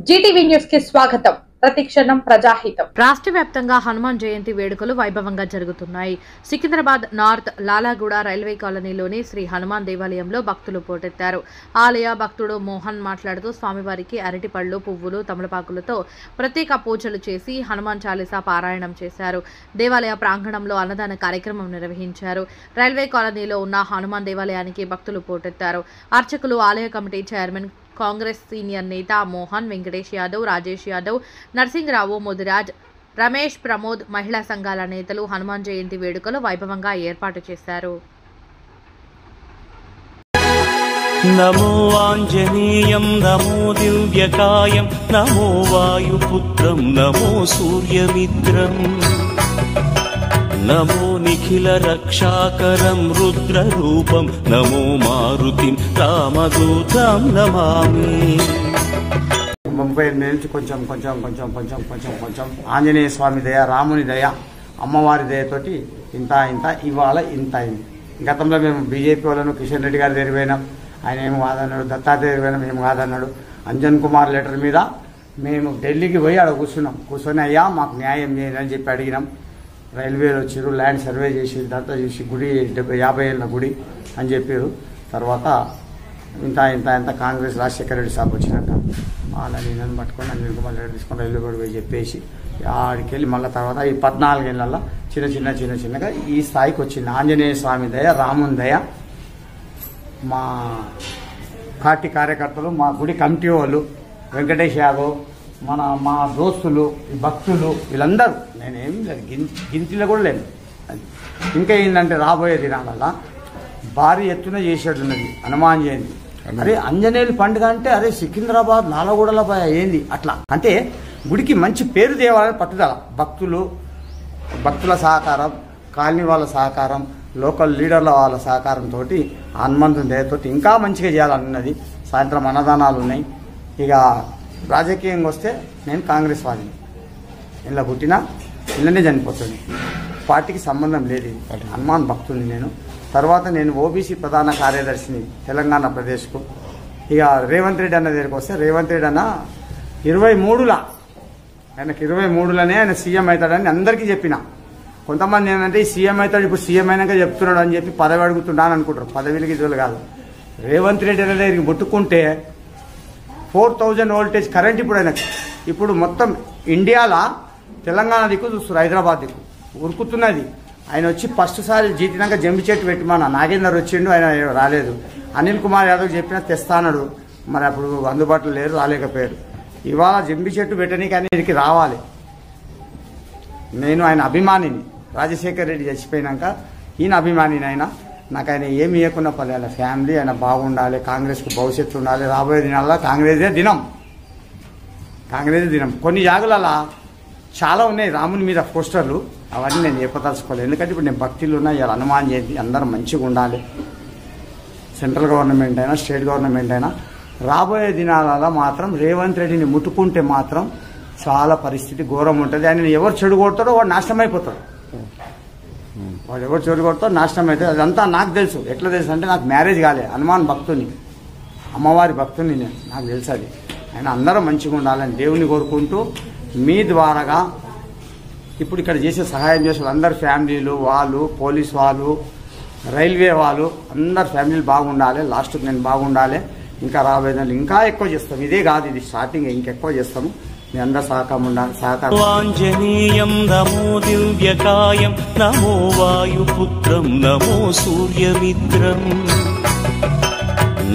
Zee TV news కి స్వాగతం. ప్రతిక్షణం ప్రజాహితం. రాష్ట్ర వ్యాప్తంగా హనుమాన్ జయంతి వేడుకలు వైభవంగా జరుగుతున్నాయి. సికింద్రాబాద్ నార్త్ లాలాగూడ రైల్వే కాలనీలోని శ్రీ హనుమాన్ దేవాలయంలో భక్తులు పోటెత్తారు. ఆలయ భక్తుడు మోహన్ మాట్లాడుతూ స్వామివారికి అరటిపళ్ళు, పువ్వులు, తమలపాకులతో ప్రత్యేక పూజలు చేసి హనుమాన్ చాలీసా పారాయణం చేశారు. దేవాలయ ప్రాంగణంలో అన్నదాన కార్యక్రమం నిర్వహించారు. రైల్వే కాలనీలో ఉన్న హనుమాన్ దేవాలయానికి భక్తులు పోటెత్తారు. అర్చకులు, ఆలయ కమిటీ చైర్మన్, కాంగ్రెస్ సీనియర్ నేత మోహన్, వెంకటేష్ యాదవ్, రాజేష్ యాదవ్, నర్సింగరావు, ముదిరాజ్, రమేష్, ప్రమోద్, మహిళా సంఘాల నేతలు హనుమాన్ జయంతి వేడుకలు వైభవంగా ఏర్పాటు చేశారు. నమో ఆంజనేయం, నమో దివ్యకాయం, నమో వాయుపుత్రం, నమో సూర్యమిత్రం, నమో నిఖిల రక్షాకరం రుద్రరూపం, నమో మారుతిం రామదూతం నమామి. 38 నుంచి కొంచెం ఆంజనేయ స్వామి దయ, రాముని దయ, అమ్మవారి దయతోటి ఇంత ఇవాళ ఇంత అయింది. గతంలో మేము బీజేపీ వాళ్ళను కిషన్ రెడ్డి గారి దగ్గర పోయినాం, ఆయన ఏం కాదన్నాడు. దత్తాత్రేయ దగ్గర పోయినాం, ఏం కాదన్నాడు. అంజన్ కుమార్ లెటర్ మీద మేము ఢిల్లీకి పోయి అక్కడ కూర్చొని అయ్యా మాకు న్యాయం చేయండి అని చెప్పి అడిగినాం. రైల్వేలు వచ్చారు, ల్యాండ్ సర్వే చేసి దాంతో చూసి గుడి 50 ఏళ్ళ గుడి అని చెప్పారు. తర్వాత ఇంత కాంగ్రెస్ రాజశేఖర రెడ్డి సాబ్ వచ్చినాక వాళ్ళని నన్ను పట్టుకొని అంజన్ కుమార్ లెటర్ తీసుకొని రైల్వే కూడా పోయి చెప్పేసి ఆడికి వెళ్ళి మళ్ళీ తర్వాత ఈ 14 ఏళ్ళల్లో చిన్నగా ఈ స్థాయికి వచ్చింది. ఆంజనేయ స్వామి దయ, రాముని దయ, మా పార్టీ కార్యకర్తలు, మా గుడి కమిటీ వాళ్ళు, వెంకటేష్ యాదవ్, మా దోస్తులు, భక్తులు, వీళ్ళందరూ, నేనేం లేదు గింతిలో కూడా లేను. ఇంకా ఏంటంటే రాబోయే దినాలల్లా భారీ ఎత్తున చేసేటున్నది హనుమాన్ జయంతి. అరే ఆంజనేయుల పండుగ అంటే అరే సికింద్రాబాద్ నాలగూడలో ఏంది అట్లా అంటే గుడికి మంచి పేరు తేవాలని పట్టుదల. భక్తుల సహకారం, కాలనీ వాళ్ళ సహకారం, లోకల్ లీడర్ల వాళ్ళ సహకారంతో హనుమంతుని దయతోటి ఇంకా మంచిగా చేయాలన్నది. సాయంత్రం అన్నదానాలు ఉన్నాయి. ఇక రాజకీయంగా వస్తే నేను కాంగ్రెస్ వాడిని, ఇలా పుట్టినా ఇళ్ళనే చనిపోతుంది, పార్టీకి సంబంధం లేదు. హనుమాన్ భక్తుని నేను. తర్వాత నేను ఓబీసీ ప్రధాన కార్యదర్శిని తెలంగాణ ప్రదేశ్కు. ఇక రేవంత్ రెడ్డి అన్న దగ్గరికి వస్తే రేవంత్ రెడ్డి అన్న 23లో ఆయనకి 23లోనే ఆయన సీఎం అవుతాడని అందరికీ చెప్పిన. కొంతమంది ఏంటంటే ఈ సీఎం అవుతాడు, ఇప్పుడు సీఎం అయినాక చెప్తున్నాడు అని చెప్పి పదవి అడుగుతుండా అని అనుకుంటారు. పదవిలకి ఇదిలు కాదు. రేవంత్ రెడ్డి అన్న దగ్గరికి ముట్టుకుంటే 4000 వోల్టేజ్ కరెంట్ ఇప్పుడు మొత్తం ఇండియాలో తెలంగాణ దిక్కు చూస్తారు, హైదరాబాద్ దిక్కు ఉరుకుతున్నది. ఆయన వచ్చి ఫస్ట్ సారి జీతినాక జంబి చెట్టు పెట్టమన్నా. నాగేందర్ వచ్చిండు, ఆయన రాలేదు. అనిల్ కుమార్ యాదవ్ చెప్పినా తెస్తానడు, మరి అప్పుడు అందుబాటులో లేరు, రాలేకపోయారు. ఇవాళ జంబి చెట్టు పెట్టనీకి అనేది రావాలి. నేను ఆయన అభిమానిని. రాజశేఖర్ రెడ్డి చచ్చిపోయినాక ఈయన అభిమానిని. ఆయన నాకు ఆయన ఏమి ఇవ్వకుండా పర్లేదు, ఫ్యామిలీ ఆయన బాగుండాలి, కాంగ్రెస్కి భవిష్యత్తు ఉండాలి. రాబోయే దినాల్లో కాంగ్రెసే దినం. కొన్ని జాగులలో చాలా ఉన్నాయి రాముని మీద పోస్టర్లు, అవన్నీ నేను చెప్పదలుచుకోలేదు. ఎందుకంటే ఇప్పుడు నేను భక్తులు ఉన్నాయి. ఇలా హనుమాన్ జయంతి అందరం మంచిగా ఉండాలి. సెంట్రల్ గవర్నమెంట్ అయినా స్టేట్ గవర్నమెంట్ అయినా రాబోయే దినాలలో మాత్రం రేవంత్ రెడ్డిని ముట్టుకుంటే మాత్రం చాలా పరిస్థితి ఘోరం ఉంటుంది. ఆయన ఎవరు చెడు కొడతాడో వాడు నాశనం అయిపోతాడు. వాడు ఎవరు చెడు కొడతాడో నాశనం అవుతుంది. అదంతా నాకు తెలుసు. ఎట్లా తెలుసు అంటే నాకు మ్యారేజ్ కాలే, హనుమాన్ భక్తుని, అమ్మవారి భక్తుని నేను, నాకు తెలుసు అది. ఆయన అందరం మంచిగా ఉండాలని దేవుని కోరుకుంటూ మీ ద్వారాగా ఇప్పుడు ఇక్కడ చేసే సహాయం చేసే అందరు ఫ్యామిలీలు, వాళ్ళు పోలీస్ వాళ్ళు, రైల్వే వాళ్ళు, అందరు ఫ్యామిలీలు బాగుండాలి. లాస్ట్కి నేను బాగుండాలి. ఇంకా రాబోయే ఇంకా ఎక్కువ చేస్తాం. ఇదే కాదు, ఇది స్టార్టింగ్, ఇంకెక్కువ చేస్తాము. మీ అందరు సహకారం ఉండాలి. ఆంజనేయం, నమో దివ్యకాయం, నమో వాయుపుత్రం, నమో సూర్యమిత్రం,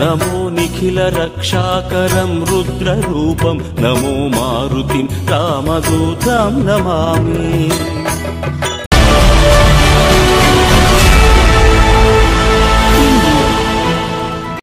నమో నిఖిల రక్షాకరం రుద్రరూపం, నమో మారుతిం రామదూతం నమామి.